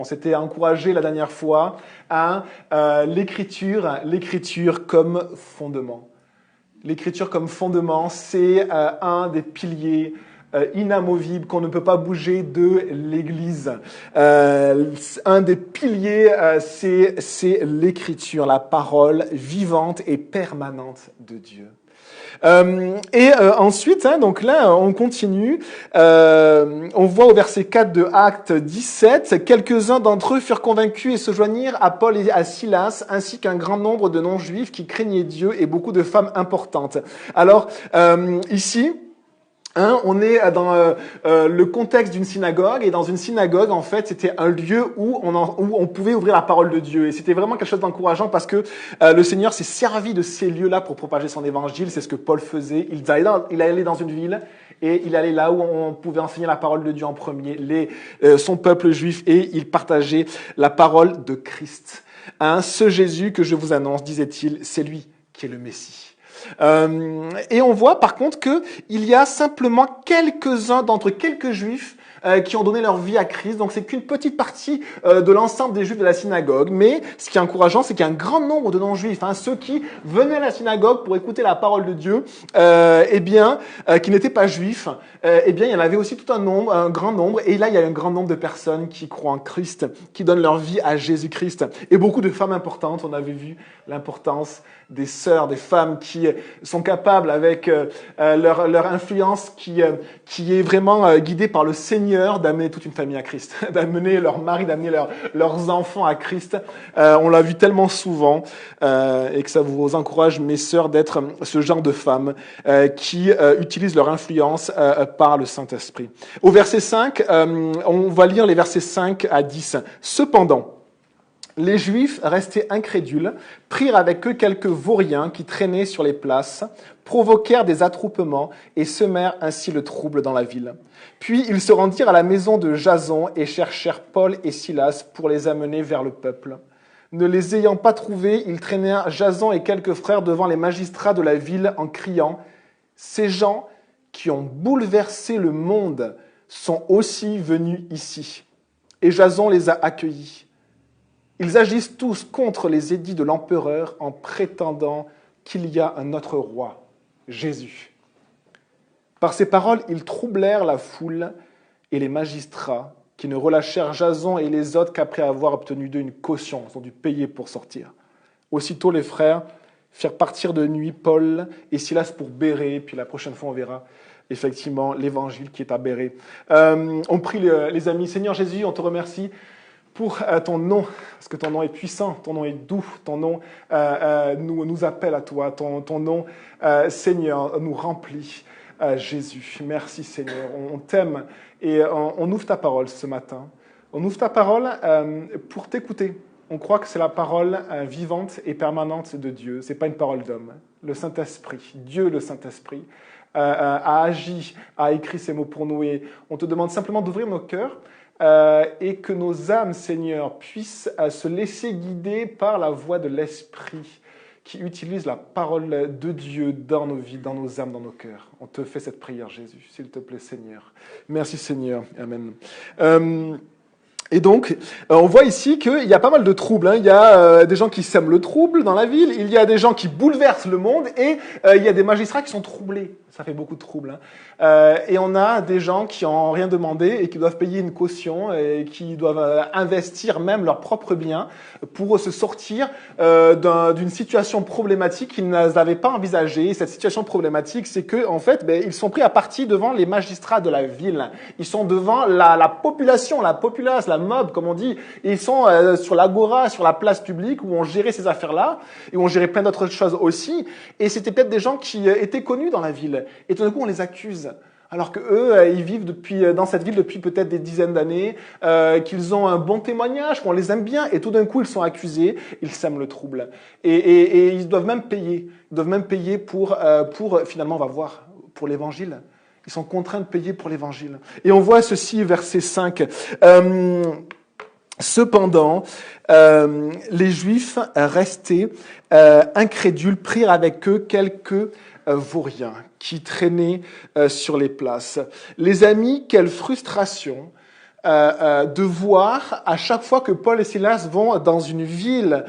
On s'était encouragé la dernière fois à l'écriture comme fondement. L'écriture comme fondement, c'est un des piliers inamovibles qu'on ne peut pas bouger de l'Église. Un des piliers, c'est l'écriture, la parole vivante et permanente de Dieu. Ensuite, donc là, on continue. On voit au verset 4 de Actes 17, quelques-uns d'entre eux furent convaincus et se joignirent à Paul et à Silas, ainsi qu'un grand nombre de non-juifs qui craignaient Dieu et beaucoup de femmes importantes. Alors, ici, on est dans le contexte d'une synagogue, et dans une synagogue, en fait, c'était un lieu où on pouvait ouvrir la parole de Dieu. Et c'était vraiment quelque chose d'encourageant parce que le Seigneur s'est servi de ces lieux-là pour propager son évangile. C'est ce que Paul faisait. Il allait dans une ville et il allait là où on pouvait enseigner la parole de Dieu en premier, son peuple juif, et il partageait la parole de Christ. Ce Jésus que je vous annonce, disait-il, c'est lui qui est le Messie. Et on voit par contre qu'il y a simplement quelques juifs qui ont donné leur vie à Christ. Donc c'est qu'une petite partie de l'ensemble des juifs de la synagogue. Mais ce qui est encourageant, c'est qu'il y a un grand nombre de non-juifs, ceux qui venaient à la synagogue pour écouter la parole de Dieu, qui n'étaient pas juifs. Il y en avait aussi un grand nombre. Et là, il y a un grand nombre de personnes qui croient en Christ, qui donnent leur vie à Jésus-Christ. Et beaucoup de femmes importantes. On avait vu l'importance des sœurs, des femmes qui sont capables, avec leur influence qui est vraiment guidée par le Seigneur, d'amener toute une famille à Christ, d'amener leur mari, d'amener leurs enfants à Christ. On l'a vu tellement souvent, et que ça vous encourage, mes sœurs, d'être ce genre de femmes qui utilisent leur influence par le Saint-Esprit. Au verset 5, on va lire les versets 5 à 10. Cependant, les Juifs, restés incrédules, prirent avec eux quelques vauriens qui traînaient sur les places, provoquèrent des attroupements et semèrent ainsi le trouble dans la ville. Puis ils se rendirent à la maison de Jason et cherchèrent Paul et Silas pour les amener vers le peuple. Ne les ayant pas trouvés, ils traînèrent Jason et quelques frères devant les magistrats de la ville en criant « Ces gens qui ont bouleversé le monde sont aussi venus ici. » Et Jason les a accueillis. Ils agissent tous contre les édits de l'empereur en prétendant qu'il y a un autre roi, Jésus. Par ces paroles, ils troublèrent la foule et les magistrats qui ne relâchèrent Jason et les autres qu'après avoir obtenu d'eux une caution. Ils ont dû payer pour sortir. Aussitôt, les frères firent partir de nuit Paul et Silas pour Bérée. Puis la prochaine fois, on verra effectivement l'évangile qui est à Bérée. On prie les amis. Seigneur Jésus, on te remercie pour ton nom, parce que ton nom est puissant, ton nom est doux, ton nom nous appelle à toi, ton nom, Seigneur, nous remplit, Jésus. Merci Seigneur, on t'aime et on ouvre ta parole ce matin. On ouvre ta parole pour t'écouter. On croit que c'est la parole vivante et permanente de Dieu, c'est pas une parole d'homme. Le Saint-Esprit, Dieu le Saint-Esprit, a agi, a écrit ces mots pour nous, et on te demande simplement d'ouvrir nos cœurs, et que nos âmes, Seigneur, puissent se laisser guider par la voix de l'Esprit qui utilise la parole de Dieu dans nos vies, dans nos âmes, dans nos cœurs. On te fait cette prière, Jésus, s'il te plaît, Seigneur. Merci, Seigneur. Amen. Et donc, on voit ici qu'il y a pas mal de troubles. Il y a des gens qui sèment le trouble dans la ville, il y a des gens qui bouleversent le monde, et il y a des magistrats qui sont troublés. Ça fait beaucoup de troubles. Et on a des gens qui n'ont rien demandé et qui doivent payer une caution et qui doivent investir même leurs propres biens pour se sortir d'une situation problématique qu'ils n'avaient pas envisagée. Et cette situation problématique, c'est que en fait, ils sont pris à partie devant les magistrats de la ville. Ils sont devant la population, la populace, la mob, comme on dit. Et ils sont sur l'agora, sur la place publique où on gérait ces affaires-là et où on gérait plein d'autres choses aussi. Et c'était peut-être des gens qui étaient connus dans la ville. Et tout d'un coup, on les accuse. Alors que eux, ils vivent dans cette ville depuis peut-être des dizaines d'années, qu'ils ont un bon témoignage, qu'on les aime bien, et tout d'un coup, ils sont accusés, ils sèment le trouble. Et ils doivent même payer. Ils doivent même payer pour finalement, on va voir, pour l'évangile. Ils sont contraints de payer pour l'évangile. Et on voit ceci, verset 5. Cependant, les Juifs restés incrédules prirent avec eux quelques vauriens qui traînaient sur les places. Les amis, quelle frustration de voir à chaque fois que Paul et Silas vont dans une ville,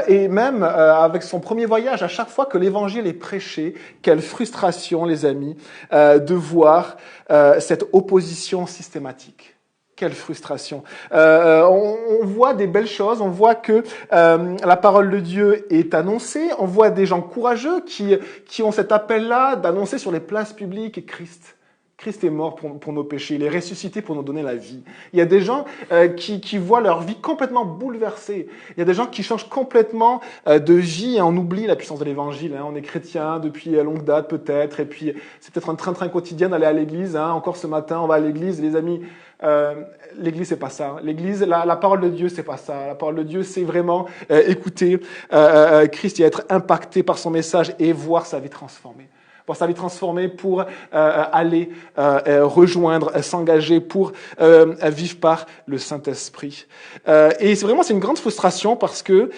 et même avec son premier voyage, à chaque fois que l'évangile est prêché, quelle frustration, les amis, de voir cette opposition systématique. Quelle frustration. On voit des belles choses, on voit que la parole de Dieu est annoncée, on voit des gens courageux qui ont cet appel-là d'annoncer sur les places publiques Christ. Christ est mort pour nos péchés, il est ressuscité pour nous donner la vie. Il y a des gens qui voient leur vie complètement bouleversée. Il y a des gens qui changent complètement de vie et on oublie la puissance de l'évangile. On est chrétien depuis longue date peut-être, et puis c'est peut-être un train-train quotidien d'aller à l'église. Encore ce matin, on va à l'église, les amis. L'église, c'est pas ça. L'église, la parole de Dieu, c'est pas ça. La parole de Dieu, c'est vraiment écouter Christ et être impacté par son message et voir sa vie transformée. Pour sa vie transformée, pour aller rejoindre, s'engager, pour vivre par le Saint-Esprit. Et c'est une grande frustration parce que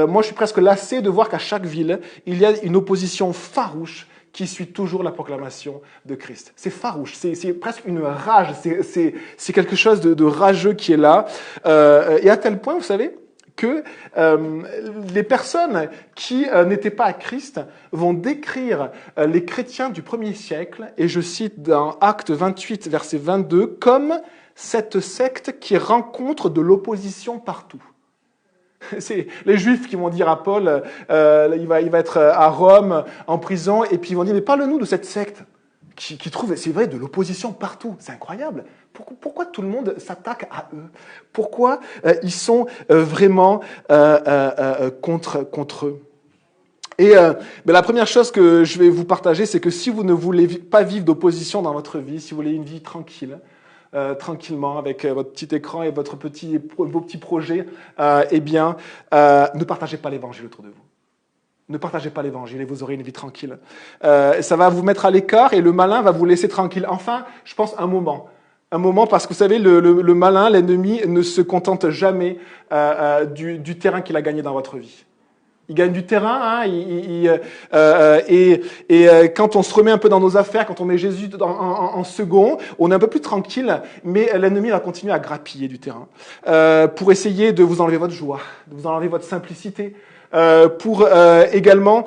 moi, je suis presque lassé de voir qu'à chaque ville, il y a une opposition farouche qui suit toujours la proclamation de Christ. C'est farouche, c'est presque une rage, c'est quelque chose de rageux qui est là. Et à tel point, vous savez, que les personnes qui n'étaient pas à Christ vont décrire les chrétiens du premier siècle, et je cite dans Actes 28, verset 22, comme cette secte qui rencontre de l'opposition partout. C'est les Juifs qui vont dire à Paul, il va être à Rome, en prison, et puis ils vont dire, mais parle-nous de cette secte qui trouve, c'est vrai, de l'opposition partout. C'est incroyable. Pourquoi tout le monde s'attaque à eux? Pourquoi ils sont vraiment contre eux? Et la première chose que je vais vous partager, c'est que si vous ne voulez pas vivre d'opposition dans votre vie, si vous voulez une vie tranquille, tranquillement avec votre petit écran et vos petits projets, ne partagez pas l'évangile autour de vous. Ne partagez pas l'évangile et vous aurez une vie tranquille. Ça va vous mettre à l'écart et le malin va vous laisser tranquille. Enfin, je pense un moment. Un moment parce que vous savez, le malin, l'ennemi, ne se contente jamais du terrain qu'il a gagné dans votre vie. Il gagne du terrain, quand on se remet un peu dans nos affaires, quand on met Jésus en second, on est un peu plus tranquille, mais l'ennemi va continuer à grappiller du terrain pour essayer de vous enlever votre joie, de vous enlever votre simplicité, pour également,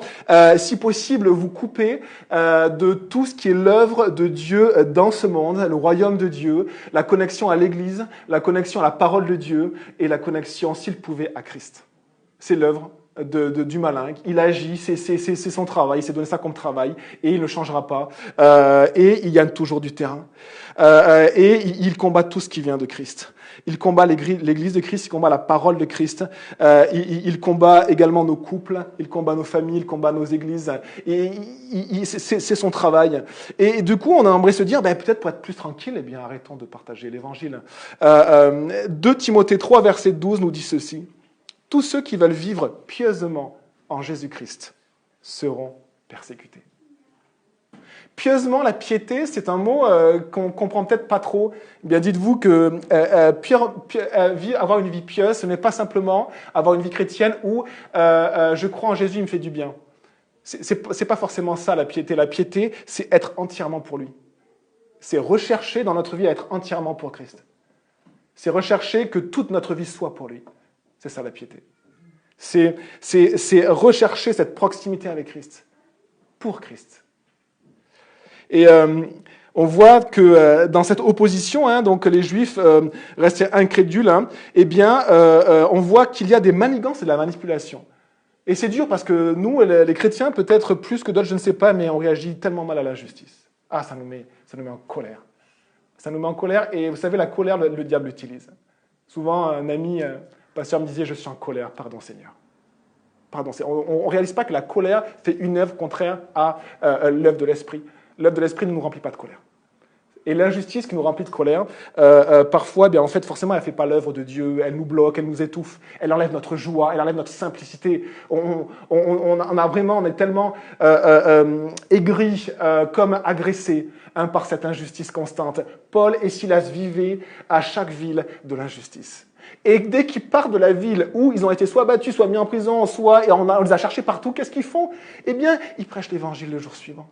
si possible, vous couper de tout ce qui est l'œuvre de Dieu dans ce monde, le royaume de Dieu, la connexion à l'Église, la connexion à la parole de Dieu et la connexion, s'il pouvait, à Christ. C'est l'œuvre du malin. Il agit, c'est son travail, il s'est donné ça comme travail, et il ne changera pas. Et il gagne toujours du terrain. Et il combat tout ce qui vient de Christ. Il combat l'Église de Christ, il combat la parole de Christ, il combat également nos couples, il combat nos familles, il combat nos églises, et c'est son travail. Et du coup, on aimerait se dire, peut-être pour être plus tranquille, arrêtons de partager l'Évangile. 2 Timothée 3, verset 12 nous dit ceci. Tous ceux qui veulent vivre pieusement en Jésus-Christ seront persécutés. Pieusement, la piété, c'est un mot qu'on comprend peut-être pas trop. Dites-vous que avoir une vie pieuse, ce n'est pas simplement avoir une vie chrétienne où je crois en Jésus, il me fait du bien. C'est pas forcément ça la piété. La piété, c'est être entièrement pour lui. C'est rechercher dans notre vie à être entièrement pour Christ. C'est rechercher que toute notre vie soit pour lui. C'est ça la piété. C'est rechercher cette proximité avec Christ, pour Christ. Et on voit que dans cette opposition, donc les Juifs restaient incrédules, on voit qu'il y a des manigances et de la manipulation. Et c'est dur parce que nous, les chrétiens, peut-être plus que d'autres, je ne sais pas, mais on réagit tellement mal à l'injustice. Ça nous met en colère. Ça nous met en colère, et vous savez, la colère, le diable l'utilise. Souvent, un ami... pasteur me disait, je suis en colère, pardon Seigneur. Pardon, on ne réalise pas que la colère fait une œuvre contraire à l'œuvre de l'esprit. L'œuvre de l'esprit ne nous remplit pas de colère. Et l'injustice qui nous remplit de colère, parfois, forcément, elle ne fait pas l'œuvre de Dieu, elle nous bloque, elle nous étouffe, elle enlève notre joie, elle enlève notre simplicité. On est tellement aigris, comme agressés par cette injustice constante. Paul et Silas vivaient à chaque ville de l'injustice. Et dès qu'ils partent de la ville où ils ont été soit battus, soit mis en prison, et on les a cherchés partout, qu'est-ce qu'ils font? Ils prêchent l'évangile le jour suivant.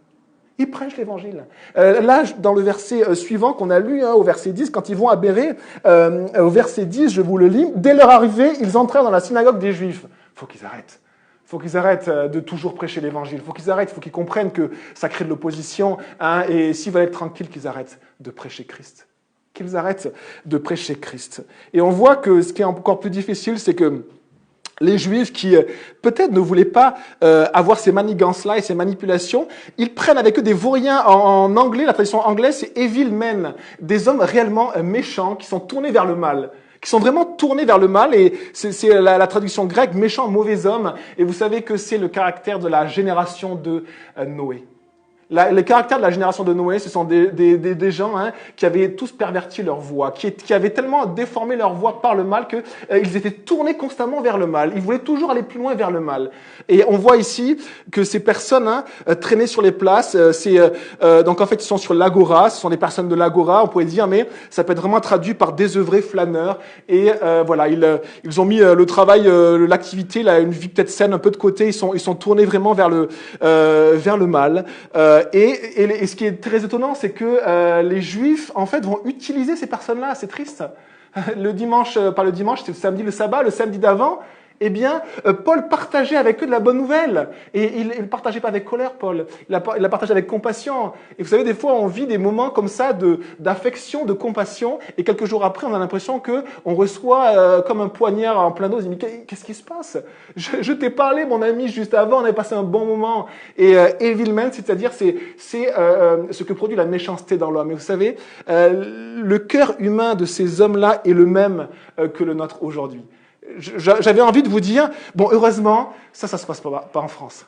Ils prêchent l'évangile. Là, dans le verset suivant qu'on a lu, au verset 10, quand ils vont à Bérée, au verset 10, je vous le lis, dès leur arrivée, ils entrèrent dans la synagogue des Juifs. Faut qu'ils arrêtent. Faut qu'ils arrêtent de toujours prêcher l'évangile. Faut qu'ils arrêtent, faut qu'ils comprennent que ça crée de l'opposition, et s'ils veulent être tranquilles, qu'ils arrêtent de prêcher Christ. Qu'ils arrêtent de prêcher Christ. Et on voit que ce qui est encore plus difficile, c'est que les Juifs qui peut-être ne voulaient pas avoir ces manigances-là et ces manipulations, ils prennent avec eux des vauriens. En anglais, la traduction anglaise, c'est evil men, des hommes réellement méchants qui sont tournés vers le mal, qui sont vraiment tournés vers le mal. Et c'est la traduction grecque, méchant, mauvais homme. Et vous savez que c'est le caractère de la génération de Noé. Le caractère de la génération de Noé, ce sont des gens qui avaient tous perverti leur voie, qui avaient tellement déformé leur voie par le mal que ils étaient tournés constamment vers le mal. Ils voulaient toujours aller plus loin vers le mal. Et on voit ici que ces personnes traînaient sur les places. Donc en fait, ils sont sur l'agora. Ce sont des personnes de l'agora. On pourrait dire, mais ça peut être vraiment traduit par désœuvrés flâneurs. Et voilà, ils ont mis le travail, l'activité, une vie peut-être saine un peu de côté. Ils sont tournés vraiment vers le mal. Et ce qui est très étonnant, c'est que les Juifs, en fait, vont utiliser ces personnes-là. C'est triste. Le dimanche, c'était le sabbat, le samedi d'avant, eh bien, Paul partageait avec eux de la bonne nouvelle. Et il ne partageait pas avec colère, Paul. Il la partageait avec compassion. Et vous savez, des fois, on vit des moments comme ça d'affection, de compassion. Et quelques jours après, on a l'impression qu'on reçoit comme un poignard en plein dos. Il dit, mais qu'est-ce qui se passe? Je t'ai parlé, mon ami, juste avant. On avait passé un bon moment. Et evilment, c'est-à-dire, c'est ce que produit la méchanceté dans l'homme. Et vous savez, le cœur humain de ces hommes-là est le même que le nôtre aujourd'hui. J'avais envie de vous dire, bon, heureusement, ça se passe pas en France.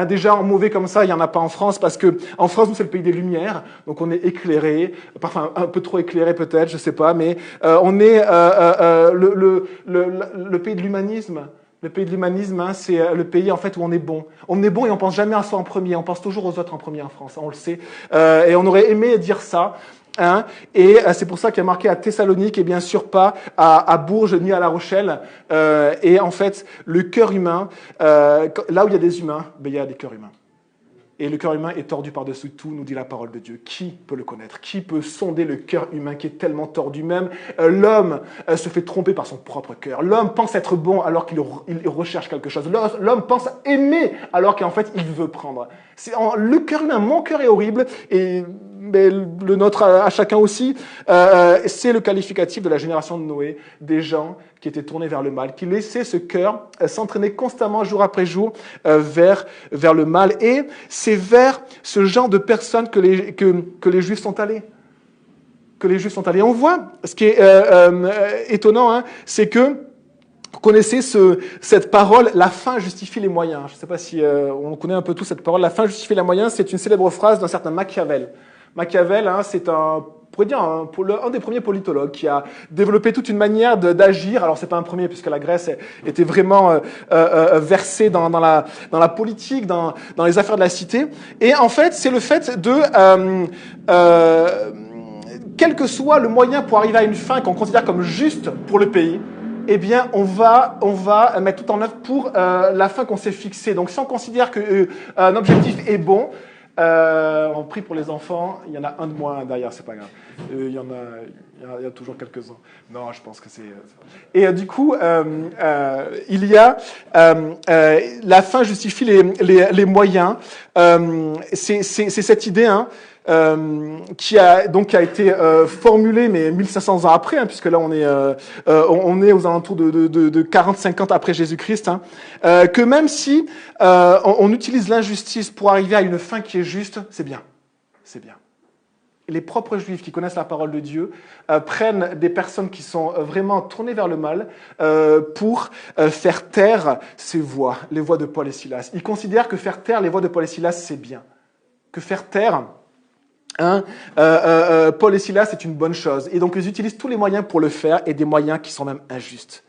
Déjà, en mauvais comme ça, il y en a pas en France, parce que en France, nous, c'est le pays des Lumières, donc on est éclairé, parfois un peu trop éclairé peut-être, je sais pas, mais on est le pays de l'humanisme. Le pays de l'humanisme, c'est le pays en fait où on est bon. On est bon et on pense jamais à soi en premier, on pense toujours aux autres en premier en France, on le sait. Et on aurait aimé dire ça. Et c'est pour ça qu'il y a marqué à Thessalonique et bien sûr pas à Bourges ni à La Rochelle. Et en fait, le cœur humain, là où il y a des humains, il y a des cœurs humains. Et le cœur humain est tordu par-dessus tout, nous dit la parole de Dieu. Qui peut le connaître? Qui peut sonder le cœur humain qui est tellement tordu? Même l'homme se fait tromper par son propre cœur. L'homme pense être bon alors qu'il recherche quelque chose. L'homme pense aimer alors qu'en fait il veut prendre. Le cœur humain, mon cœur est horrible, mais le nôtre à chacun aussi. C'est le qualificatif de la génération de Noé, des gens qui étaient tournés vers le mal, qui laissaient ce cœur s'entraîner constamment, jour après jour, vers le mal. Et c'est vers ce genre de personnes que les Juifs sont allés. Que les Juifs sont allés. On voit, ce qui est étonnant, c'est que vous connaissez cette parole, la fin justifie les moyens. Je ne sais pas si on connaît un peu tous cette parole, la fin justifie les moyens. C'est une célèbre phrase d'un certain Machiavel. Machiavel, c'est on pourrait dire un des premiers politologues qui a développé toute une manière d'agir. Alors c'est pas un premier puisque la Grèce était vraiment versée dans la politique, dans les affaires de la cité. Et en fait, c'est le fait de quel que soit le moyen pour arriver à une fin qu'on considère comme juste pour le pays, eh bien, on va mettre tout en œuvre pour la fin qu'on s'est fixée. Donc, si on considère qu'un objectif est bon, on prie pour les enfants, il y en a un de moins derrière, c'est pas grave. Il y a toujours quelques-uns. Non, je pense que c'est... Et du coup, il y a la fin justifie les moyens. C'est cette idée, qui a été formulée, mais 1500 ans après, puisque là on est aux alentours de 40-50 après Jésus-Christ, que même si on utilise l'injustice pour arriver à une fin qui est juste, c'est bien. Les propres Juifs qui connaissent la parole de Dieu prennent des personnes qui sont vraiment tournées vers le mal pour faire taire ces voix, les voix de Paul et Silas. Ils considèrent que faire taire les voix de Paul et Silas, c'est bien. Que faire taire Paul et Silas, c'est une bonne chose. Et donc, ils utilisent tous les moyens pour le faire, et des moyens qui sont même injustes.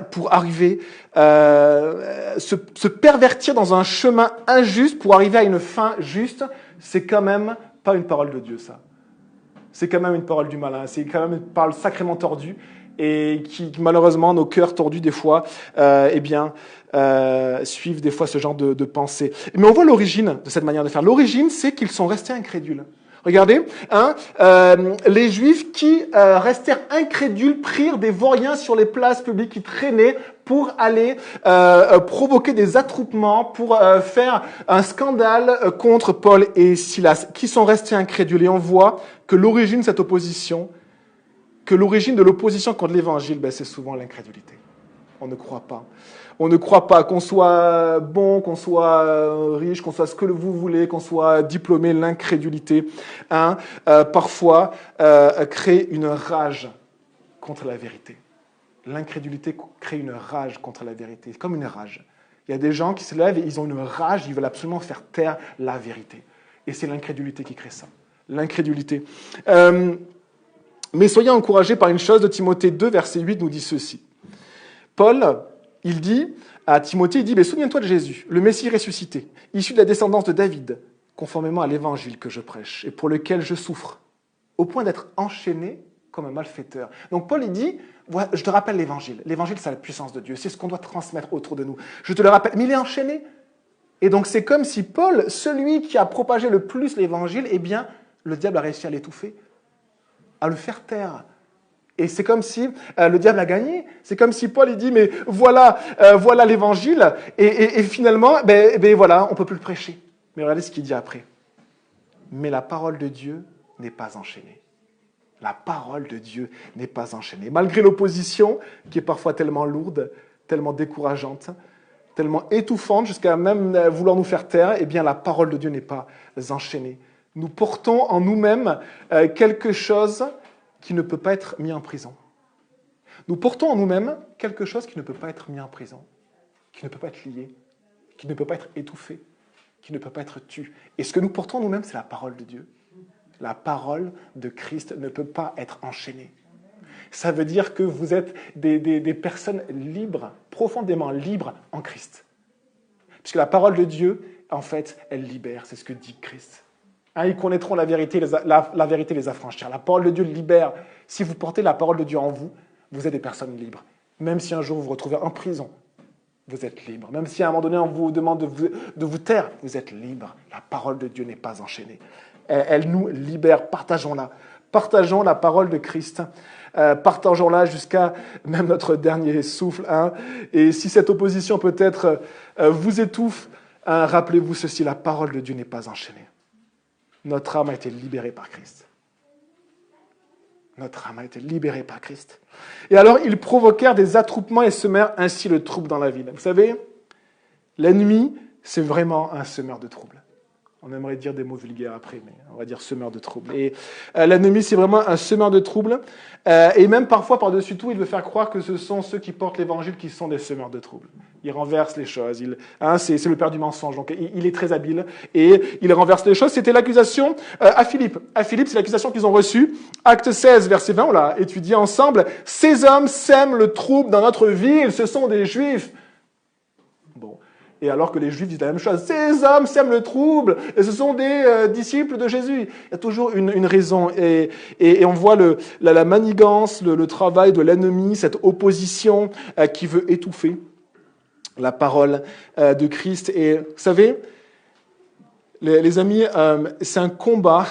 Pour arriver, se pervertir dans un chemin injuste pour arriver à une fin juste, c'est quand même pas une parole de Dieu, ça. C'est quand même une parole du malin, c'est quand même une parole sacrément tordue. et qui malheureusement, nos cœurs tordus des fois, suivent des fois ce genre de pensée. Mais on voit l'origine de cette manière de faire. L'origine, c'est qu'ils sont restés incrédules. Regardez, les Juifs qui restèrent incrédules prirent des vauriens sur les places publiques qui traînaient pour aller provoquer des attroupements, pour faire un scandale contre Paul et Silas, qui sont restés incrédules. Et on voit que l'origine de cette opposition, que l'origine de l'opposition contre l'Évangile, c'est souvent l'incrédulité. On ne croit pas. On ne croit pas qu'on soit bon, qu'on soit riche, qu'on soit ce que vous voulez, qu'on soit diplômé. L'incrédulité, parfois, crée une rage contre la vérité. L'incrédulité crée une rage contre la vérité. C'est comme une rage. Il y a des gens qui se lèvent et ils ont une rage, ils veulent absolument faire taire la vérité. Et c'est l'incrédulité qui crée ça. L'incrédulité. Mais soyez encouragés par une chose, de Timothée 2, verset 8 nous dit ceci. Paul, il dit à Timothée, il dit, souviens-toi de Jésus, le Messie ressuscité, issu de la descendance de David, conformément à l'évangile que je prêche et pour lequel je souffre, au point d'être enchaîné comme un malfaiteur. Donc Paul, il dit, je te rappelle l'évangile. L'évangile, c'est la puissance de Dieu, c'est ce qu'on doit transmettre autour de nous. Je te le rappelle, mais il est enchaîné. Et donc c'est comme si Paul, celui qui a propagé le plus l'évangile, le diable a réussi à l'étouffer, à le faire taire. Et c'est comme si le diable a gagné. C'est comme si Paul il dit, mais voilà l'évangile, et finalement, voilà, on ne peut plus le prêcher. Mais regardez ce qu'il dit après. Mais la parole de Dieu n'est pas enchaînée. La parole de Dieu n'est pas enchaînée. Malgré l'opposition, qui est parfois tellement lourde, tellement décourageante, tellement étouffante, jusqu'à même vouloir nous faire taire, la parole de Dieu n'est pas enchaînée. Nous portons en nous-mêmes quelque chose qui ne peut pas être mis en prison. Nous portons en nous-mêmes quelque chose qui ne peut pas être mis en prison, qui ne peut pas être lié, qui ne peut pas être étouffé, qui ne peut pas être tué. Et ce que nous portons en nous-mêmes, c'est la parole de Dieu. La parole de Christ ne peut pas être enchaînée. Ça veut dire que vous êtes des personnes libres, profondément libres en Christ. Puisque la parole de Dieu, en fait, elle libère, c'est ce que dit Christ. Ils connaîtront la vérité, la vérité les affranchira. La parole de Dieu libère. Si vous portez la parole de Dieu en vous, vous êtes des personnes libres. Même si un jour vous vous retrouvez en prison, vous êtes libre. Même si à un moment donné on vous demande de vous taire, vous êtes libre. La parole de Dieu n'est pas enchaînée. Elle nous libère. Partageons-la. Partageons la parole de Christ. Partageons-la jusqu'à même notre dernier souffle. Et si cette opposition peut-être vous étouffe, rappelez-vous ceci, la parole de Dieu n'est pas enchaînée. Notre âme a été libérée par Christ. Notre âme a été libérée par Christ. Et alors, ils provoquèrent des attroupements et semèrent ainsi le trouble dans la ville. Vous savez, l'ennemi, c'est vraiment un semeur de trouble. On aimerait dire des mots vulgaires après, mais on va dire semeur de trouble. Et l'ennemi, c'est vraiment un semeur de trouble. Et même parfois, par-dessus tout, il veut faire croire que ce sont ceux qui portent l'évangile qui sont des semeurs de trouble. Il renverse les choses. C'est le père du mensonge. Donc, il est très habile et il renverse les choses. C'était l'accusation à Philippe. À Philippe, c'est l'accusation qu'ils ont reçue. Acte 16, verset 20, on l'a étudié ensemble. Ces hommes sèment le trouble dans notre ville. Ce sont des Juifs. Bon. Et alors que les Juifs disent la même chose, ces hommes sèment le trouble, et ce sont des disciples de Jésus. Il y a toujours une raison, et on voit la manigance, le travail de l'ennemi, cette opposition qui veut étouffer la parole de Christ. Et vous savez, les amis, c'est un combat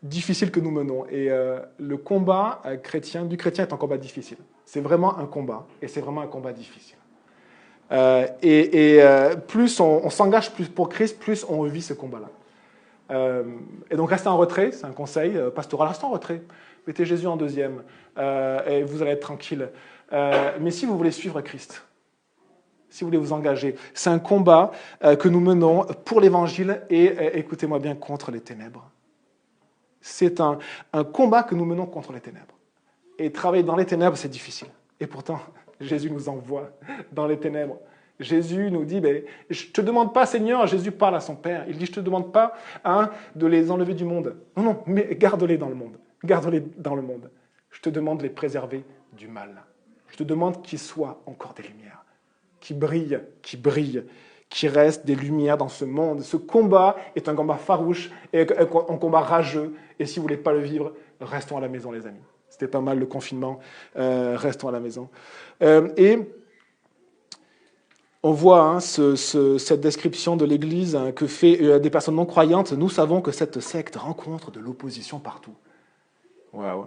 difficile que nous menons, et le combat du chrétien est un combat difficile. C'est vraiment un combat, et c'est vraiment un combat difficile. Plus on s'engage plus pour Christ, plus on vit ce combat-là. Et donc restez en retrait, c'est un conseil pastoral, restez en retrait. Mettez Jésus en deuxième et vous allez être tranquille. Mais si vous voulez suivre Christ, si vous voulez vous engager, c'est un combat que nous menons pour l'Évangile et écoutez-moi bien, contre les ténèbres. C'est un combat que nous menons contre les ténèbres. Et travailler dans les ténèbres, c'est difficile. Et pourtant, Jésus nous envoie dans les ténèbres. Jésus nous dit, je ne te demande pas, Seigneur, Jésus parle à son Père. Il dit, je ne te demande pas de les enlever du monde. Non, mais garde-les dans le monde. Garde-les dans le monde. Je te demande de les préserver du mal. Je te demande qu'ils soient encore des lumières, qui brillent, qui restent des lumières dans ce monde. Ce combat est un combat farouche et un combat rageux. Et si vous ne voulez pas le vivre, restons à la maison, les amis. C'était pas mal le confinement, restons à la maison. Et on voit cette description de l'Église que fait des personnes non croyantes. Nous savons que cette secte rencontre de l'opposition partout. Waouh.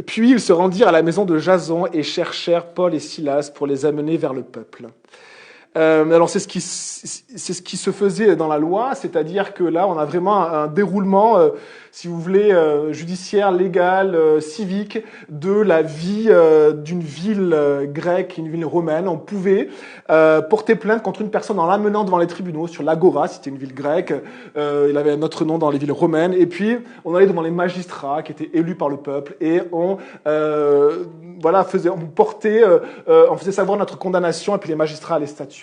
Puis ils se rendirent à la maison de Jason et cherchèrent Paul et Silas pour les amener vers le peuple. Alors c'est ce qui se faisait dans la loi, c'est-à-dire que là on a vraiment un déroulement, si vous voulez, judiciaire, légal, civique de la vie d'une ville grecque, une ville romaine. On pouvait porter plainte contre une personne en l'amenant devant les tribunaux sur l'agora, si c'était une ville grecque. Il avait un autre nom dans les villes romaines. Et puis on allait devant les magistrats qui étaient élus par le peuple et on faisait savoir notre condamnation et puis les magistrats allaient statuer.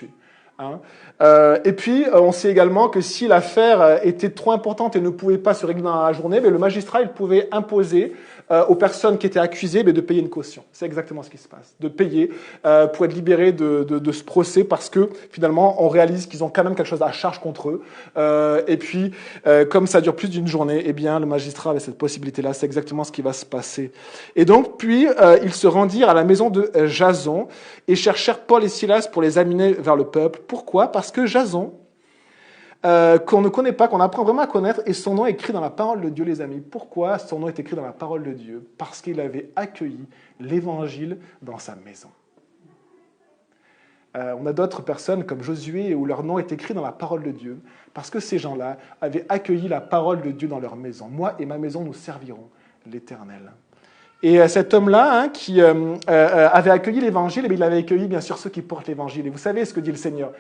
Et puis, on sait également que si l'affaire était trop importante et ne pouvait pas se régler dans la journée, le magistrat il pouvait imposer aux personnes qui étaient accusées de payer une caution. C'est exactement ce qui se passe, de payer pour être libéré de ce procès parce que finalement, on réalise qu'ils ont quand même quelque chose à charge contre eux. Et puis, comme ça dure plus d'une journée, eh bien, le magistrat avait cette possibilité-là. C'est exactement ce qui va se passer. Et donc, puis, ils se rendirent à la maison de Jason et cherchèrent Paul et Silas pour les amener vers le peuple. Pourquoi ? Parce que Jason, qu'on ne connaît pas, qu'on apprend vraiment à connaître, et son nom est écrit dans la parole de Dieu, les amis. Pourquoi son nom est écrit dans la parole de Dieu ? Parce qu'il avait accueilli l'évangile dans sa maison. On a d'autres personnes comme Josué où leur nom est écrit dans la parole de Dieu, parce que ces gens-là avaient accueilli la parole de Dieu dans leur maison. Moi et ma maison, nous servirons l'Éternel. Et cet homme-là, qui avait accueilli l'évangile, il avait accueilli bien sûr ceux qui portent l'évangile. Et vous savez ce que dit le Seigneur.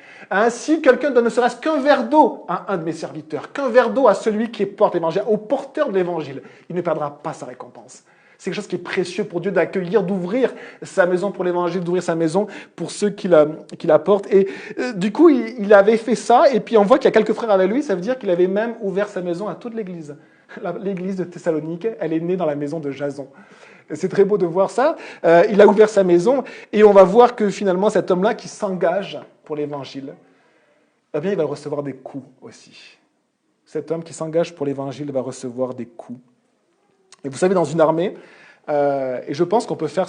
Si quelqu'un donne ne serait-ce qu'un verre d'eau à un de mes serviteurs, qu'un verre d'eau à celui qui porte l'évangile, au porteur de l'évangile, il ne perdra pas sa récompense. C'est quelque chose qui est précieux pour Dieu d'accueillir, d'ouvrir sa maison pour l'évangile, d'ouvrir sa maison pour ceux qui la portent. Et du coup, il avait fait ça, et puis on voit qu'il y a quelques frères avec lui, ça veut dire qu'il avait même ouvert sa maison à toute l'église. L'église de Thessalonique, elle est née dans la maison de Jason. C'est très beau de voir ça. Il a ouvert sa maison et on va voir que finalement cet homme-là qui s'engage pour l'évangile, eh bien il va recevoir des coups aussi. Cet homme qui s'engage pour l'évangile va recevoir des coups. Et vous savez, dans une armée, et je pense qu'on peut faire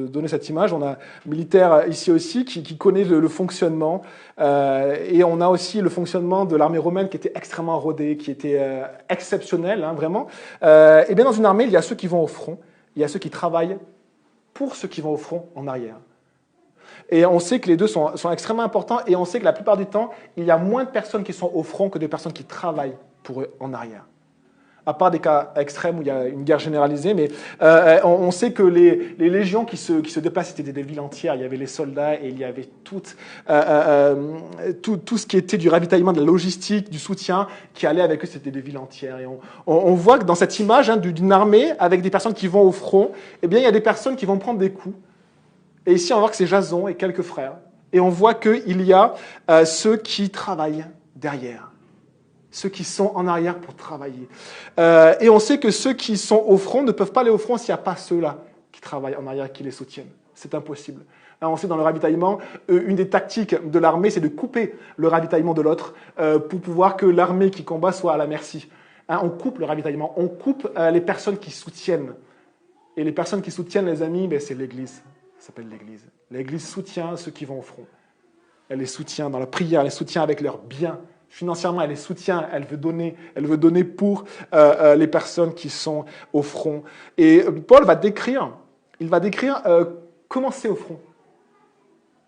donner cette image, on a un militaire ici aussi qui connaît le fonctionnement, et on a aussi le fonctionnement de l'armée romaine qui était extrêmement rodée, qui était exceptionnel, vraiment. Et bien dans une armée, il y a ceux qui vont au front, il y a ceux qui travaillent pour ceux qui vont au front en arrière. Et on sait que les deux sont extrêmement importants, et on sait que la plupart du temps, il y a moins de personnes qui sont au front que de personnes qui travaillent pour eux en arrière. À part des cas extrêmes où il y a une guerre généralisée, mais on sait que les légions qui se déplacent, c'était des villes entières. Il y avait les soldats et il y avait tout ce qui était du ravitaillement, de la logistique, du soutien qui allait avec eux, c'était des villes entières. Et on voit que dans cette image d'une armée avec des personnes qui vont au front, eh bien, il y a des personnes qui vont prendre des coups. Et ici, on voit que c'est Jason et quelques frères. Et on voit qu'il y a ceux qui travaillent derrière. Ceux qui sont en arrière pour travailler. Et on sait que ceux qui sont au front ne peuvent pas aller au front s'il n'y a pas ceux-là qui travaillent en arrière, qui les soutiennent. C'est impossible. On sait dans le ravitaillement, une des tactiques de l'armée, c'est de couper le ravitaillement de l'autre pour pouvoir que l'armée qui combat soit à la merci. On coupe le ravitaillement, on coupe les personnes qui soutiennent. Et les personnes qui soutiennent, les amis, c'est l'Église. Ça s'appelle l'Église. L'Église soutient ceux qui vont au front. Elle les soutient dans la prière, elle les soutient avec leurs biens. Financièrement, elle les soutient, elle veut donner pour les personnes qui sont au front. Et Paul va décrire comment c'est au front.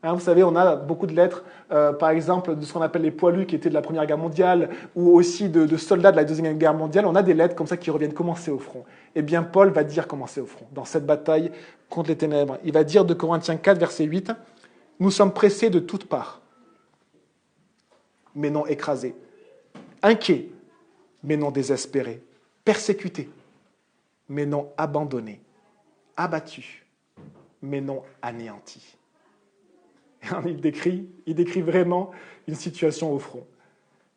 Vous savez, on a beaucoup de lettres, par exemple, de ce qu'on appelle les poilus qui étaient de la Première Guerre mondiale, ou aussi de soldats de la Deuxième Guerre mondiale. On a des lettres comme ça qui reviennent comment c'est au front. Eh bien, Paul va dire comment c'est au front, dans cette bataille contre les ténèbres. Il va dire de Corinthiens 4, verset 8, « Nous sommes pressés de toutes parts, mais non écrasés, inquiets, mais non désespérés, persécutés, mais non abandonnés, abattus, mais non anéantis. » Il décrit vraiment une situation au front.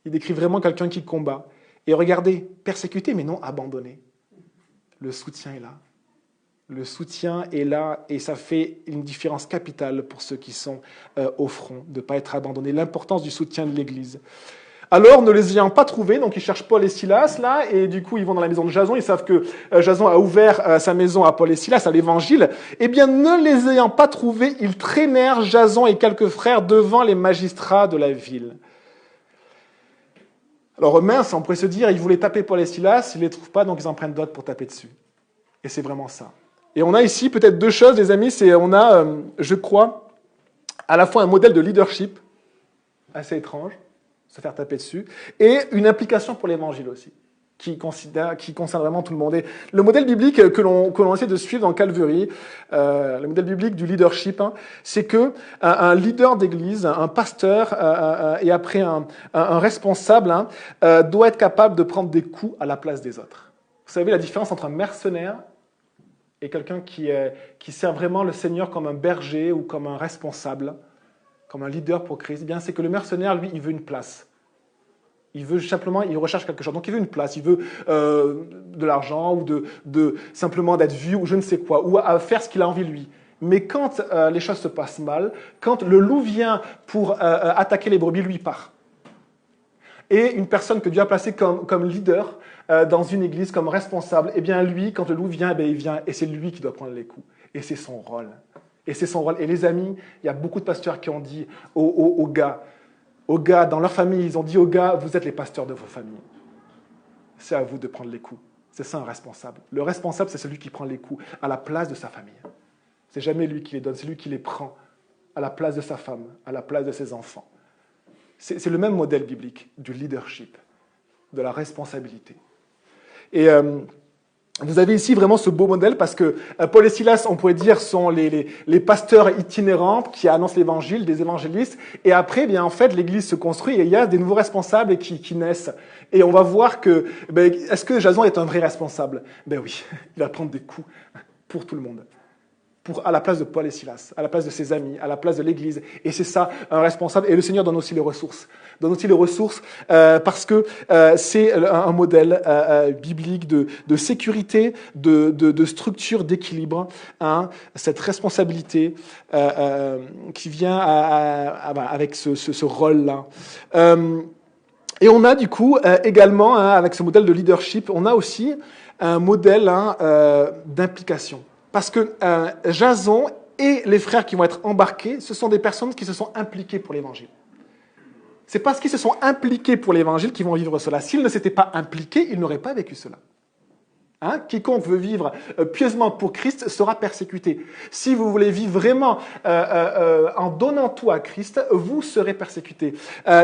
Il décrit vraiment quelqu'un qui combat. Et regardez, persécuté, mais non abandonné. Le soutien est là. Le soutien est là et ça fait une différence capitale pour ceux qui sont au front, de ne pas être abandonnés. L'importance du soutien de l'Église. Alors, ne les ayant pas trouvés, donc ils cherchent Paul et Silas, là, et du coup, ils vont dans la maison de Jason, ils savent que Jason a ouvert sa maison à Paul et Silas, à l'évangile. Eh bien, ne les ayant pas trouvés, ils traînèrent Jason et quelques frères devant les magistrats de la ville. Alors, mince, on pourrait se dire, ils voulaient taper Paul et Silas, ils ne les trouvent pas, donc ils en prennent d'autres pour taper dessus. Et c'est vraiment ça. Et on a ici peut-être deux choses, les amis, on a, je crois, à la fois un modèle de leadership, assez étrange, se faire taper dessus, et une implication pour l'évangile aussi, qui concerne vraiment tout le monde. Et le modèle biblique que l'on essaie de suivre dans Calvary, le modèle biblique du leadership, hein, c'est que un leader d'église, un pasteur, et après un responsable, hein, doit être capable de prendre des coups à la place des autres. Vous savez la différence entre un mercenaire et quelqu'un qui sert vraiment le Seigneur comme un berger ou comme un responsable, comme un leader pour Christ, eh bien, c'est que le mercenaire, lui, il veut une place. Il recherche quelque chose. Donc, il veut une place, il veut de l'argent ou simplement d'être vu ou je ne sais quoi, ou à faire ce qu'il a envie lui. Mais quand les choses se passent mal, quand le loup vient pour attaquer les brebis, lui, il part. Et une personne que Dieu a placée comme leader dans une église, comme responsable, eh bien, lui, quand le loup vient, eh bien, il vient et c'est lui qui doit prendre les coups. Et c'est son rôle. Et c'est son rôle. Et les amis, il y a beaucoup de pasteurs qui ont dit aux gars, dans leur famille, ils ont dit aux gars, vous êtes les pasteurs de vos familles. C'est à vous de prendre les coups. C'est ça un responsable. Le responsable, c'est celui qui prend les coups à la place de sa famille. C'est jamais lui qui les donne, c'est lui qui les prend à la place de sa femme, à la place de ses enfants. C'est le même modèle biblique du leadership, de la responsabilité. Et vous avez ici vraiment ce beau modèle parce que Paul et Silas, on pourrait dire, sont les pasteurs itinérants qui annoncent l'évangile, des évangélistes. Et après, bien en fait, l'église se construit et il y a des nouveaux responsables qui naissent. Et on va voir que, est-ce que Jason est un vrai responsable? Ben oui, il va prendre des coups pour tout le monde. À la place de Paul et Silas, à la place de ses amis, à la place de l'Église. Et c'est ça, un responsable. Et le Seigneur donne aussi les ressources. Parce que c'est un modèle biblique de sécurité, de structure, d'équilibre. Hein, cette responsabilité qui vient avec ce rôle-là. Et on a du coup également, hein, avec ce modèle de leadership, on a aussi un modèle d'implication. Parce que Jason et les frères qui vont être embarqués, ce sont des personnes qui se sont impliquées pour l'évangile. C'est parce qu'ils se sont impliqués pour l'évangile qu'ils vont vivre cela. S'ils ne s'étaient pas impliqués, ils n'auraient pas vécu cela. Hein? Quiconque veut vivre pieusement pour Christ sera persécuté. Si vous voulez vivre vraiment en donnant tout à Christ, vous serez persécuté.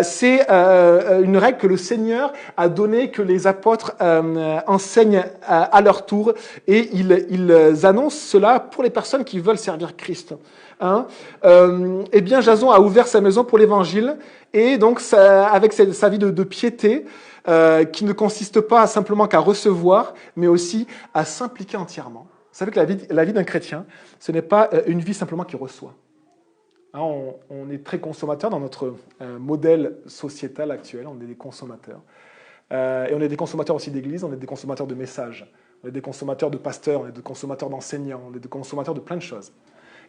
C'est une règle que le Seigneur a donnée, que les apôtres enseignent à leur tour, et ils annoncent cela pour les personnes qui veulent servir Christ. Hein? Eh bien, Jason a ouvert sa maison pour l'évangile, et donc avec sa vie de piété, qui ne consiste pas simplement qu'à recevoir, mais aussi à s'impliquer entièrement. Vous savez que la vie d'un chrétien, ce n'est pas une vie simplement qui reçoit. Hein, on est très consommateur dans notre modèle sociétal actuel, on est des consommateurs. Et on est des consommateurs aussi d'église, on est des consommateurs de messages, on est des consommateurs de pasteurs, on est des consommateurs d'enseignants, on est des consommateurs de plein de choses.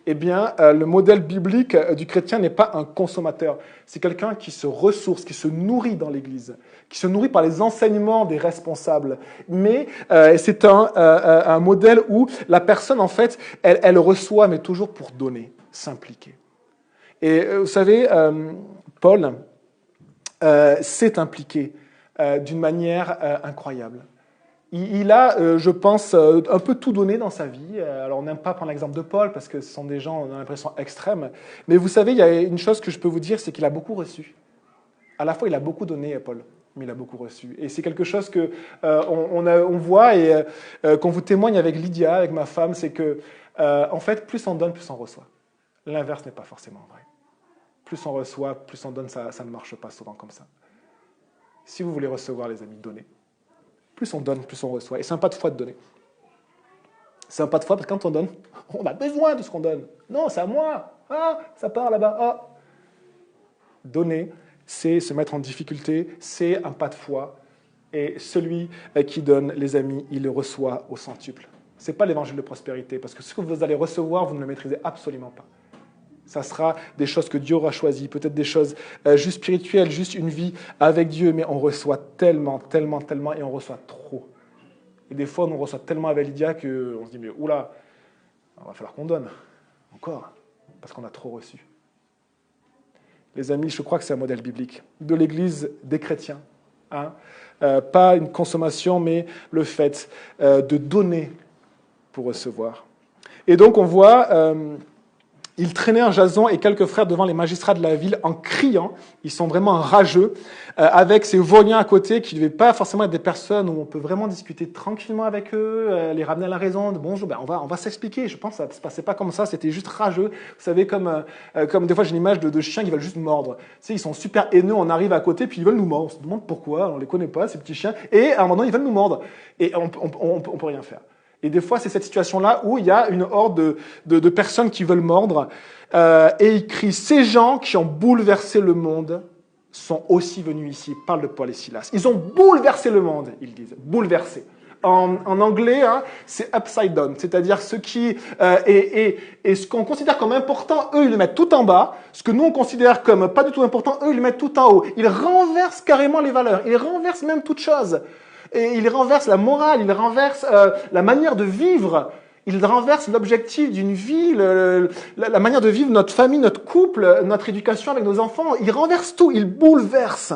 Eh bien, le modèle biblique du chrétien n'est pas un consommateur. C'est quelqu'un qui se ressource, qui se nourrit dans l'Église, qui se nourrit par les enseignements des responsables. Mais c'est un modèle où la personne, en fait, elle reçoit, mais toujours pour donner, s'impliquer. Et vous savez, Paul s'est impliqué d'une manière incroyable. Il a, je pense, un peu tout donné dans sa vie. Alors, on n'aime pas prendre l'exemple de Paul, parce que ce sont des gens, on a l'impression, extrêmes. Mais vous savez, il y a une chose que je peux vous dire, c'est qu'il a beaucoup reçu. À la fois, il a beaucoup donné, Paul, mais il a beaucoup reçu. Et c'est quelque chose que on voit et qu'on vous témoigne avec Lydia, avec ma femme, c'est que, en fait, plus on donne, plus on reçoit. L'inverse n'est pas forcément vrai. Plus on reçoit, plus on donne, ça ne marche pas souvent comme ça. Si vous voulez recevoir, les amis, donnez. Plus on donne, plus on reçoit. Et c'est un pas de foi de donner. C'est un pas de foi parce que quand on donne, on a besoin de ce qu'on donne. Non, c'est à moi. Ah, ça part là-bas. Ah. Donner, c'est se mettre en difficulté, c'est un pas de foi. Et celui qui donne, les amis, il le reçoit au centuple. Ce n'est pas l'évangile de prospérité, parce que ce que vous allez recevoir, vous ne le maîtrisez absolument pas. Ça sera des choses que Dieu aura choisies, peut-être des choses juste spirituelles, juste une vie avec Dieu, mais on reçoit tellement, tellement, tellement, et on reçoit trop. Et des fois, on reçoit tellement avec Lydia qu'on se dit, mais oula, il va falloir qu'on donne, encore, parce qu'on a trop reçu. Les amis, je crois que c'est un modèle biblique de l'Église des chrétiens. Hein. Pas une consommation, mais le fait de donner pour recevoir. Et donc, on voit... il traînait un Jason et quelques frères devant les magistrats de la ville en criant. Ils sont vraiment rageux, avec ces vauriens à côté qui ne devaient pas forcément être des personnes où on peut vraiment discuter tranquillement avec eux, les ramener à la raison. Bonjour, on va s'expliquer. Je pense que ça ne se passait pas comme ça, c'était juste rageux. Vous savez, comme des fois j'ai une image de chiens qui veulent juste mordre. Tu sais, ils sont super haineux, on arrive à côté, puis ils veulent nous mordre. On se demande pourquoi, on ne les connaît pas, ces petits chiens. Et à un moment donné, ils veulent nous mordre. Et on ne peut rien faire. Et des fois, c'est cette situation-là où il y a une horde de personnes qui veulent mordre, et ils crient, ces gens qui ont bouleversé le monde sont aussi venus ici. Ils parlent de Paul et Silas. Ils ont bouleversé le monde, ils disent. Bouleversé. En anglais, hein, c'est upside down, c'est-à-dire ce qui et ce qu'on considère comme important, eux, ils le mettent tout en bas. Ce que nous, on considère comme pas du tout important, eux, ils le mettent tout en haut. Ils renversent carrément les valeurs. Ils renversent même toute chose. Et il renverse la morale, il renverse la manière de vivre, il renverse l'objectif d'une vie, la manière de vivre notre famille, notre couple, notre éducation avec nos enfants. Il renverse tout, il bouleverse.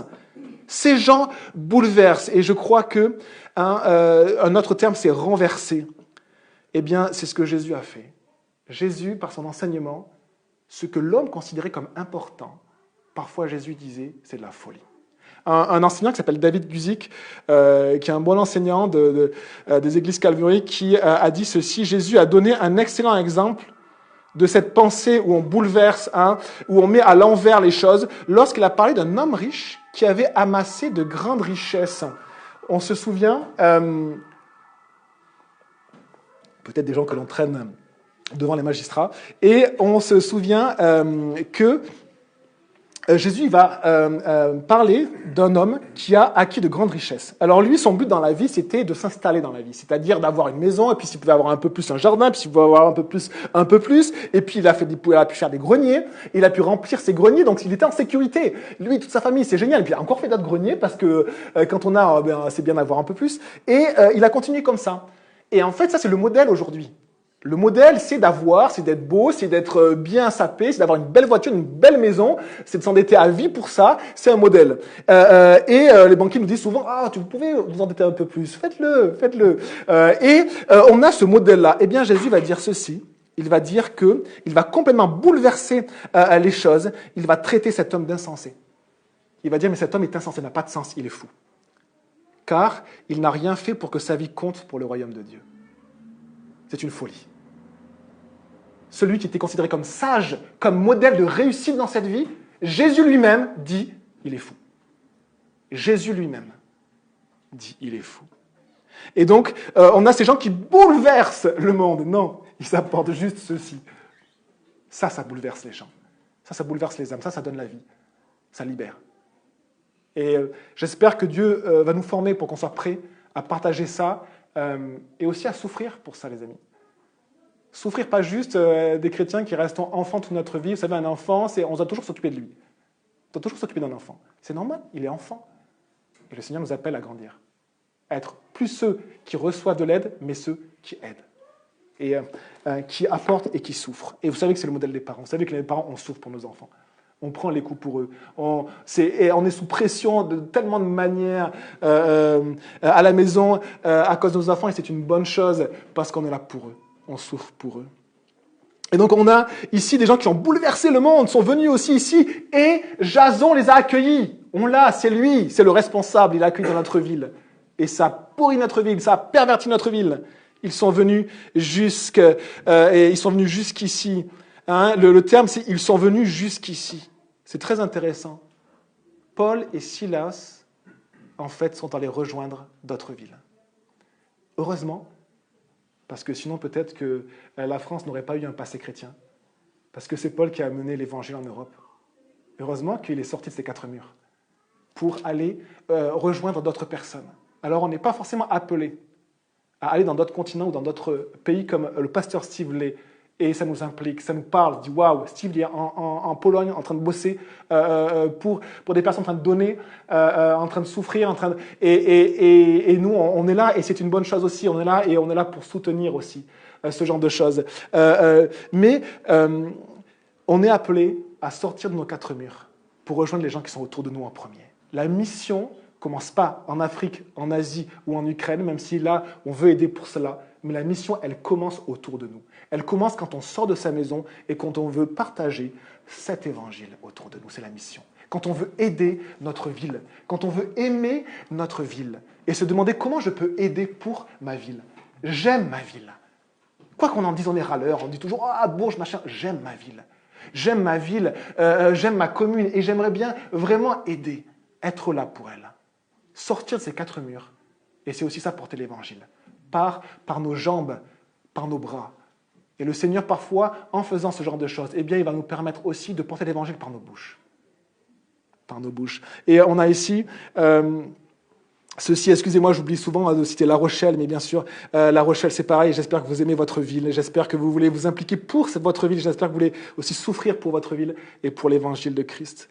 Ces gens bouleversent. Et je crois que un autre terme, c'est renverser. Eh bien, c'est ce que Jésus a fait. Jésus, par son enseignement, ce que l'homme considérait comme important, parfois Jésus disait, c'est de la folie. Un enseignant qui s'appelle David Guzik, qui est un bon enseignant des églises calvariques, qui a dit ceci: Jésus a donné un excellent exemple de cette pensée où on bouleverse, où on met à l'envers les choses, lorsqu'il a parlé d'un homme riche qui avait amassé de grandes richesses. On se souvient, peut-être des gens que l'on traîne devant les magistrats, et on se souvient que Jésus va parler d'un homme qui a acquis de grandes richesses. Alors lui, son but dans la vie, c'était de s'installer dans la vie, c'est-à-dire d'avoir une maison, et puis s'il pouvait avoir un peu plus un jardin, puis s'il pouvait avoir un peu plus, et puis il a pu faire des greniers, il a pu remplir ses greniers, donc il était en sécurité. Lui, toute sa famille, c'est génial, et puis il a encore fait d'autres greniers, parce que quand on a, c'est bien d'avoir un peu plus, et il a continué comme ça. Et en fait, ça c'est le modèle aujourd'hui. Le modèle, c'est d'être beau, c'est d'être bien sapé, c'est d'avoir une belle voiture, une belle maison, c'est de s'endetter à vie pour ça, c'est un modèle. Les banquiers nous disent souvent, vous pouvez vous endetter un peu plus, faites-le. On a ce modèle-là. Eh bien, Jésus va dire ceci, il va dire il va complètement bouleverser les choses, il va traiter cet homme d'insensé. Il va dire, mais cet homme est insensé, n'a pas de sens, il est fou. Car il n'a rien fait pour que sa vie compte pour le royaume de Dieu. C'est une folie. Celui qui était considéré comme sage, comme modèle de réussite dans cette vie, Jésus lui-même dit, il est fou. Jésus lui-même dit, il est fou. Et donc, on a ces gens qui bouleversent le monde. Non, ils apportent juste ceci. Ça bouleverse les gens. Ça bouleverse les âmes. Ça donne la vie. Ça libère. Et j'espère que Dieu va nous former pour qu'on soit prêts à partager ça et aussi à souffrir pour ça, les amis. Souffrir pas juste des chrétiens qui restent enfants toute notre vie. Vous savez, un enfant, on doit toujours s'occuper de lui. On doit toujours s'occuper d'un enfant. C'est normal, il est enfant. Et le Seigneur nous appelle à grandir. À être plus ceux qui reçoivent de l'aide, mais ceux qui aident. Et qui apportent et qui souffrent. Et vous savez que c'est le modèle des parents. Vous savez que les parents, on souffre pour nos enfants. On prend les coups pour eux. On est sous pression de tellement de manières à la maison à cause de nos enfants. Et c'est une bonne chose parce qu'on est là pour eux. On souffre pour eux. Et donc on a ici des gens qui ont bouleversé le monde, sont venus aussi ici, et Jason les a accueillis. On l'a, c'est lui, c'est le responsable, il a accueilli dans notre ville. Et ça a pourri notre ville, ça a perverti notre ville. Ils sont venus jusqu'ici. Le terme, c'est « ils sont venus jusqu'ici ». C'est très intéressant. Paul et Silas, en fait, sont allés rejoindre d'autres villes. Heureusement, parce que sinon peut-être que la France n'aurait pas eu un passé chrétien. Parce que c'est Paul qui a mené l'évangile en Europe. Heureusement qu'il est sorti de ces 4 murs pour aller rejoindre d'autres personnes. Alors on n'est pas forcément appelé à aller dans d'autres continents ou dans d'autres pays comme le pasteur Steve Lay Et ça nous implique, ça nous parle, dit waouh, Steve il est en Pologne en train de bosser pour des personnes en train de donner, en train de souffrir, et nous on est là et c'est une bonne chose aussi, on est là et on est là pour soutenir aussi ce genre de choses. Mais on est appelé à sortir de nos quatre murs pour rejoindre les gens qui sont autour de nous en premier. La mission commence pas en Afrique, en Asie ou en Ukraine, même si là on veut aider pour cela. Mais la mission, elle commence autour de nous. Elle commence quand on sort de sa maison et quand on veut partager cet évangile autour de nous. C'est la mission. Quand on veut aider notre ville, quand on veut aimer notre ville et se demander comment je peux aider pour ma ville. J'aime ma ville. Quoi qu'on en dise, on est râleur, on dit toujours « Ah, Bourges, machin ». J'aime ma ville. J'aime ma ville, j'aime ma commune et j'aimerais bien vraiment aider, être là pour elle. Sortir de ces quatre murs. Et c'est aussi ça, porter l'évangile. Par nos jambes, par nos bras. Et le Seigneur, parfois, en faisant ce genre de choses, eh bien, il va nous permettre aussi de porter l'évangile par nos bouches. Par nos bouches. Et on a ici ceci, excusez-moi, j'oublie souvent de citer La Rochelle, mais bien sûr, La Rochelle, c'est pareil. J'espère que vous aimez votre ville. J'espère que vous voulez vous impliquer pour votre ville. J'espère que vous voulez aussi souffrir pour votre ville et pour l'évangile de Christ.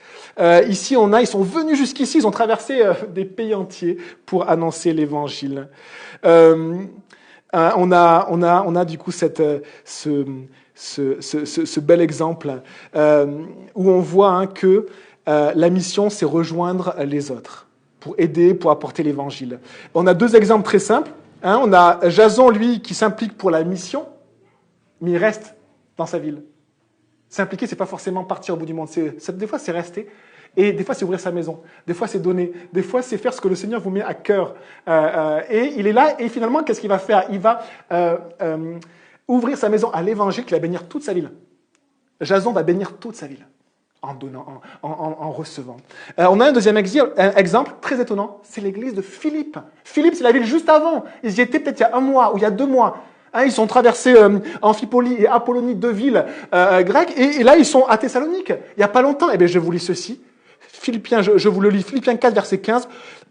Ici, ils sont venus jusqu'ici, ils ont traversé des pays entiers pour annoncer l'évangile. On a du coup ce bel exemple où on voit que la mission, c'est rejoindre les autres pour aider, pour apporter l'évangile. On a deux exemples très simples. On a Jason, lui, qui s'implique pour la mission, mais il reste dans sa ville. S'impliquer, c'est pas forcément partir au bout du monde. Des fois, c'est rester. Et des fois, c'est ouvrir sa maison. Des fois, c'est donner. Des fois, c'est faire ce que le Seigneur vous met à cœur. Et il est là. Et finalement, qu'est-ce qu'il va faire? Il va ouvrir sa maison à l'évangile qui va bénir toute sa ville. Jason va bénir toute sa ville en donnant, en recevant. On a un deuxième exemple très étonnant. C'est l'église de Philippe. Philippe, c'est la ville juste avant. Ils y étaient peut-être il y a 1 mois ou il y a 2 mois. Ils sont traversés Amphipolis et Apollonie, 2 villes grecques. Et là, ils sont à Thessalonique. Il n'y a pas longtemps. Eh bien, je vous lis ceci. Philippiens, je vous le lis, Philippiens 4, verset 15,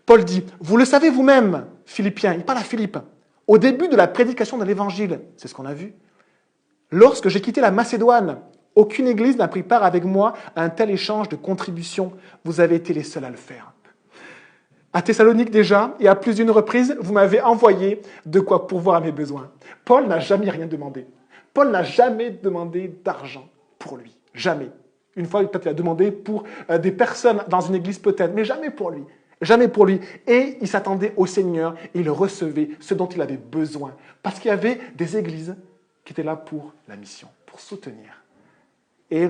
Paul dit, « Vous le savez vous-même, Philippiens », il parle à Philippe, « au début de la prédication de l'évangile, c'est ce qu'on a vu, lorsque j'ai quitté la Macédoine, aucune église n'a pris part avec moi à un tel échange de contributions. Vous avez été les seuls à le faire. À Thessalonique déjà, et à plus d'une reprise, vous m'avez envoyé de quoi pourvoir à mes besoins. » Paul n'a jamais rien demandé. Paul n'a jamais demandé d'argent pour lui. Jamais. Une fois, peut-être il a demandé pour des personnes dans une église peut-être, mais jamais pour lui. Jamais pour lui. Et il s'attendait au Seigneur et il recevait ce dont il avait besoin. Parce qu'il y avait des églises qui étaient là pour la mission, pour soutenir. Et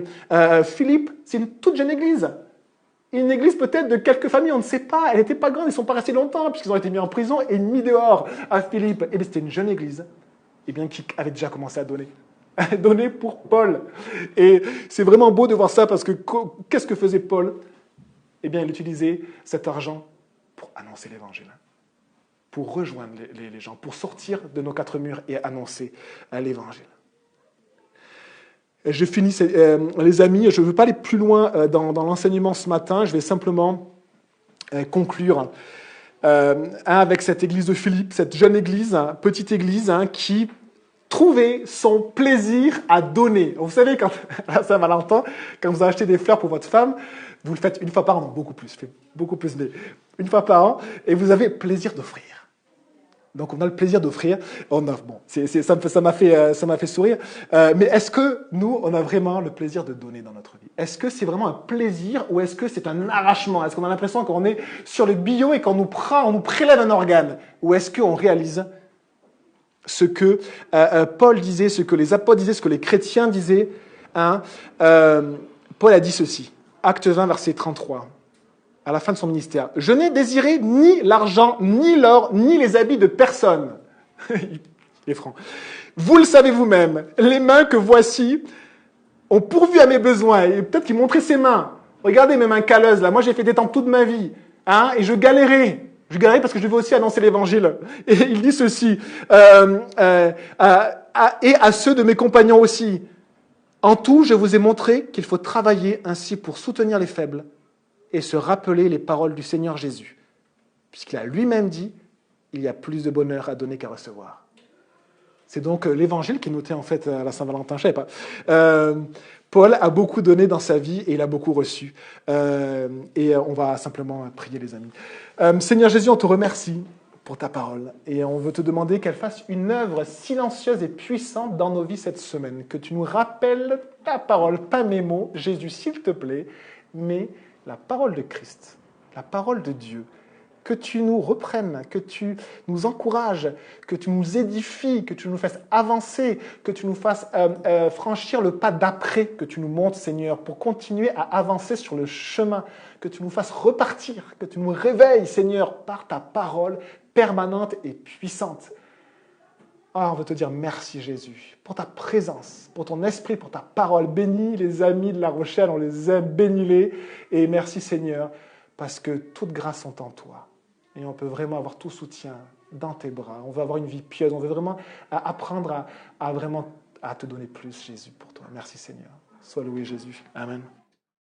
Philippe, c'est une toute jeune église. Une église peut-être de quelques familles, on ne sait pas. Elle n'était pas grande, ils ne sont pas restés longtemps puisqu'ils ont été mis en prison et mis dehors à Philippe. Et bien c'était une jeune église qui avait déjà commencé à donner. Donner pour Paul. Et c'est vraiment beau de voir ça parce que qu'est-ce que faisait Paul? Eh bien, il utilisait cet argent pour annoncer l'évangile, pour rejoindre les gens, pour sortir de nos 4 murs et annoncer l'évangile. Je finis, les amis, je ne veux pas aller plus loin dans l'enseignement ce matin, je vais simplement conclure avec cette église de Philippe, cette jeune église, petite église, qui trouvait son plaisir à donner. Vous savez, quand à Saint-Valentin, quand vous achetez des fleurs pour votre femme, vous le faites une fois par an, beaucoup plus, mais une fois par an, et vous avez plaisir d'offrir. Donc on a le plaisir d'offrir, on offre. Bon, ça m'a fait sourire. Mais est-ce que nous, on a vraiment le plaisir de donner dans notre vie? Est-ce que c'est vraiment un plaisir ou est-ce que c'est un arrachement? Est-ce qu'on a l'impression qu'on est sur le bio et qu'on nous prélève un organe? Ou est-ce qu'on réalise ce que Paul disait, ce que les apôtres disaient, ce que les chrétiens disaient, Paul a dit ceci, Acte 20, verset 33, à la fin de son ministère. « Je n'ai désiré ni l'argent, ni l'or, ni les habits de personne. » Il est franc. « Vous le savez vous-même, les mains que voici ont pourvu à mes besoins. » Et peut-être qu'il montrait ses mains. Regardez mes mains calleuses, là. Moi, j'ai fait des temps toute ma vie. Et je galérais. Je galérais parce que je devais aussi annoncer l'évangile. Et il dit ceci, et à ceux de mes compagnons aussi. En tout, je vous ai montré qu'il faut travailler ainsi pour soutenir les faibles et se rappeler les paroles du Seigneur Jésus. Puisqu'il a lui-même dit, il y a plus de bonheur à donner qu'à recevoir. C'est donc l'évangile qui est noté en fait à la Saint-Valentin, je ne savais pas. Paul a beaucoup donné dans sa vie et il a beaucoup reçu. Et on va simplement prier les amis. Seigneur Jésus, on te remercie pour ta parole. Et on veut te demander qu'elle fasse une œuvre silencieuse et puissante dans nos vies cette semaine. Que tu nous rappelles ta parole, pas mes mots, Jésus, s'il te plaît, mais la parole de Christ, la parole de Dieu. Que tu nous reprennes, que tu nous encourages, que tu nous édifies, que tu nous fasses avancer, que tu nous fasses franchir le pas d'après, que tu nous montres, Seigneur, pour continuer à avancer sur le chemin, que tu nous fasses repartir, que tu nous réveilles, Seigneur, par ta parole permanente et puissante. Ah, on veut te dire merci, Jésus, pour ta présence, pour ton esprit, pour ta parole. Bénis les amis de La Rochelle, on les aime, bénis-les. Et merci, Seigneur, parce que toutes grâces sont en toi. Et on peut vraiment avoir tout soutien dans tes bras. On veut avoir une vie pieuse. On veut vraiment apprendre à te donner plus, Jésus, pour toi. Merci, Seigneur. Sois loué, Jésus. Amen.